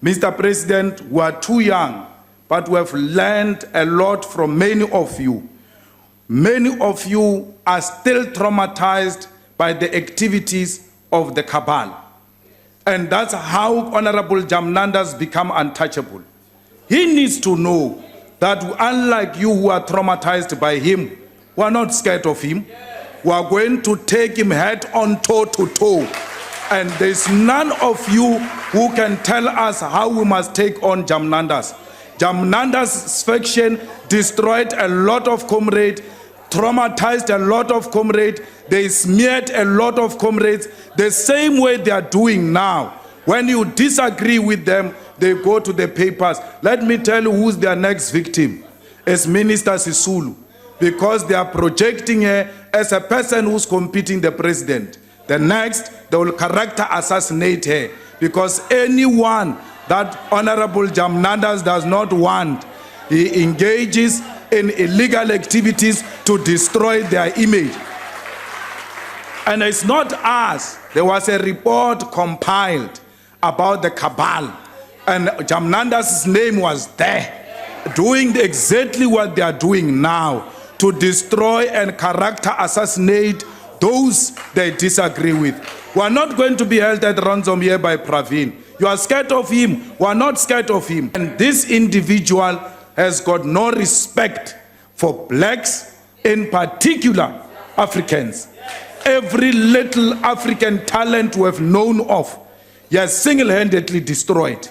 Mr. President, we are too young, but we have learned a lot from many of you. Many of you are still traumatized by the activities of the cabal. And that's how Honorable Jamnanda's become untouchable. He needs to know that unlike you who are traumatized by him, we are not scared of him. We are going to take him head on, toe to toe. And there's none of you who can tell us how we must take on Jamnanda's. Jamnanda's faction destroyed a lot of comrades, traumatized a lot of comrades, they smeared a lot of comrades, the same way they are doing now. When you disagree with them, they go to the papers. Let me tell you who's their next victim. It's Minister Sisulu, because they are projecting her as a person who's competing the president. The next, they will character assassinate her, because anyone that Honorable Jamnanda's does not want, he engages in illegal activities to destroy their image. And it's not us. There was a report compiled about the cabal, and Jamnanda's name was there, doing exactly what they are doing now, to destroy and character assassinate those they disagree with. We are not going to be held at ransom here by Pravhin. You are scared of him. We are not scared of him. And this individual has got no respect for blacks, in particular Africans. Every little African talent we have known of, he has single-handedly destroyed.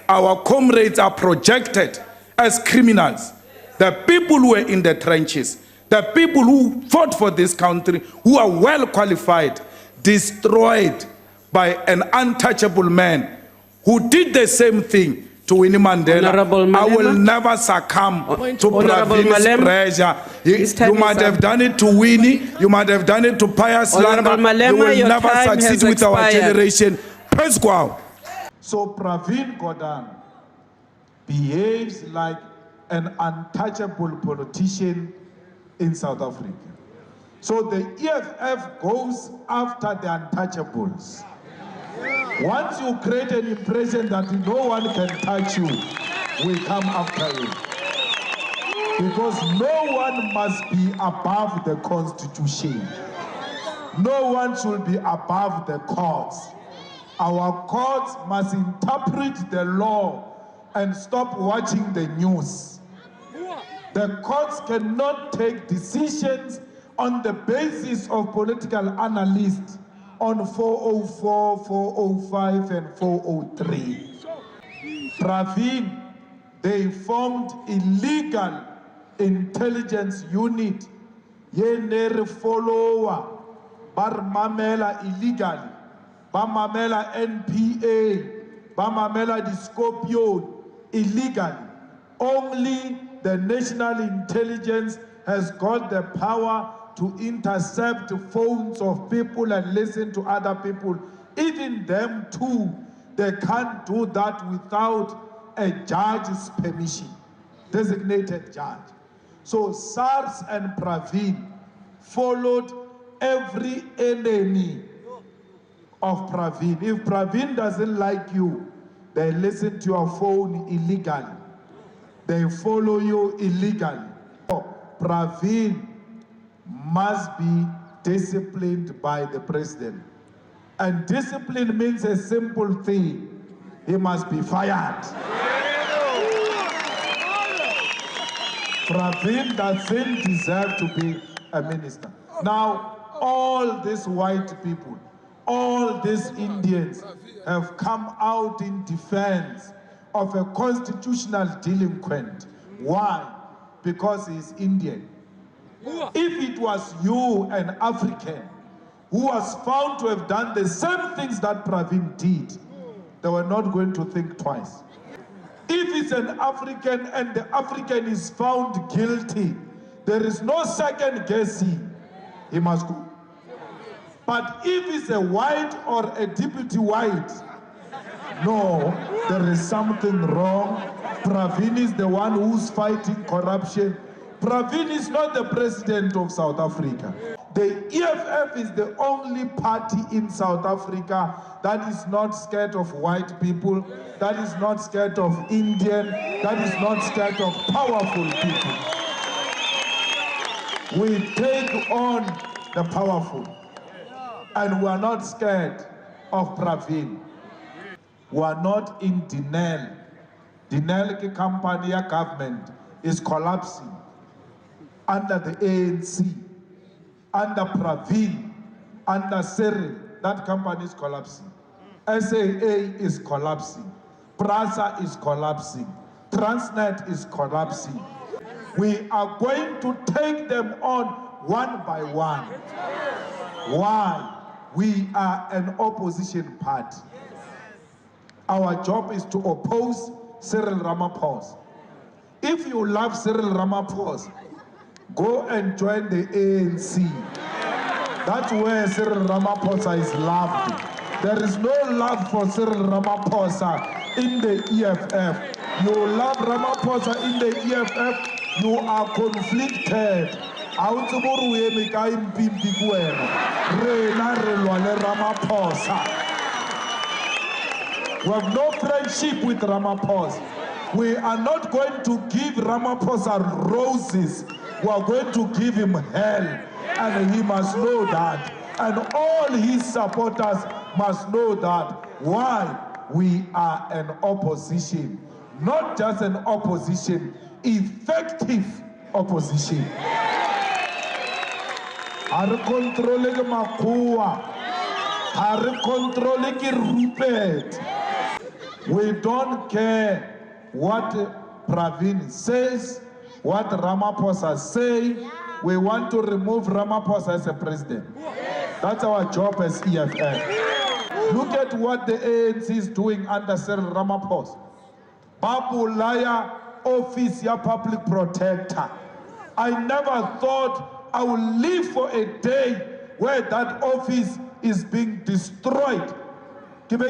Our comrades are projected as criminals. The people who are in the trenches, the people who fought for this country, who are well qualified, destroyed by an untouchable man who did the same thing to Winnie Mandela. I will never succumb to Pravhin's pressure. You might have done it to Winnie, you might have done it to Pius Langa. You will never succeed with our generation. Press go out. So Pravhin Gordhan behaves like an untouchable politician in South Africa. So the EFF goes after the untouchables. Once you create an impression that no one can touch you, we come after you. Because no one must be above the Constitution. No one should be above the courts. Our courts must interpret the law and stop watching the news. The courts cannot take decisions on the basis of political analysts on 404, 405, and 403. Pravhin, they formed illegal intelligence unit. Yenere follower, barmamela illegally, barmamela NPA, barmamela Discopion illegally. Only the national intelligence has got the power to intercept phones of people and listen to other people. Even them too, they can't do that without a judge's permission, designated judge. So SARS and Pravhin followed every enemy of Pravhin. If Pravhin doesn't like you, they listen to your phone illegally. They follow you illegally. Pravhin must be disciplined by the president. And discipline means a simple thing. He must be fired. Pravhin doesn't deserve to be a minister. Now, all these white people, all these Indians have come out in defense of a constitutional delinquent. Why? Because he's Indian. If it was you, an African, who was found to have done the same things that Pravhin did, they were not going to think twice. If it's an African and the African is found guilty, there is no second guessing. He must go. But if it's a white or a deputy white, no, there is something wrong. Pravhin is the one who's fighting corruption. Pravhin is not the president of South Africa. The EFF is the only party in South Africa that is not scared of white people, that is not scared of Indian, that is not scared of powerful people. We take on the powerful, and we are not scared of Pravhin. We are not in denial. Denial company government is collapsing under the ANC, under Pravhin, under Cyril. That company is collapsing. SAA is collapsing. PRASA is collapsing. Transnet is collapsing. We are going to take them on one by one. Why? We are an opposition party. Our job is to oppose Cyril Ramaphosa. If you love Cyril Ramaphosa, go and join the ANC. That's where Cyril Ramaphosa is loved. There is no love for Cyril Ramaphosa in the EFF. You love Ramaphosa in the EFF, you are conflicted. We have no friendship with Ramaphosa. We are not going to give Ramaphosa roses. We are going to give him hell. And he must know that. And all his supporters must know that. Why? We are an opposition. Not just an opposition, effective opposition. Are controlling Makua. Are controlling Rupert. We don't care what Pravhin says, what Ramaphosa say. We want to remove Ramaphosa as a president. That's our job as EFF. Look at what the ANC is doing under Cyril Ramaphosa. Babulaya office ya public protector. I never thought I would live for a day where that office is being destroyed. Now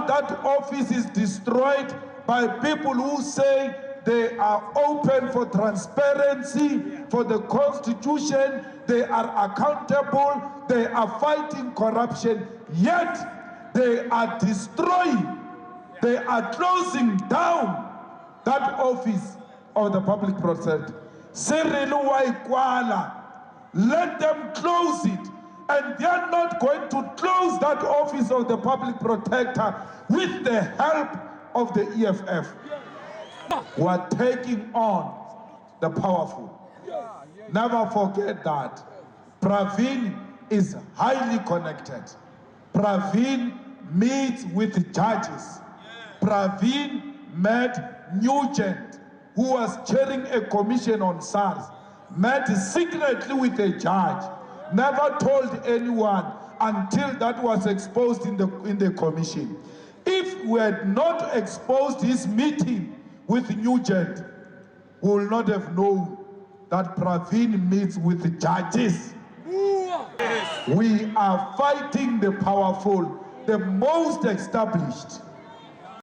that office is destroyed by people who say they are open for transparency, for the Constitution, they are accountable, they are fighting corruption, yet they are destroying, they are closing down that office of the public protector. Let them close it. And they are not going to close that office of the public protector with the help of the EFF. We are taking on the powerful. Never forget that. Pravhin is highly connected. Pravhin meets with judges. Pravhin met Nugent, who was chairing a commission on SARS, met secretly with a judge. Never told anyone until that was exposed in the commission. If we had not exposed his meeting with Nugent, we will not have known that Pravhin meets with the judges. We are fighting the powerful, the most established.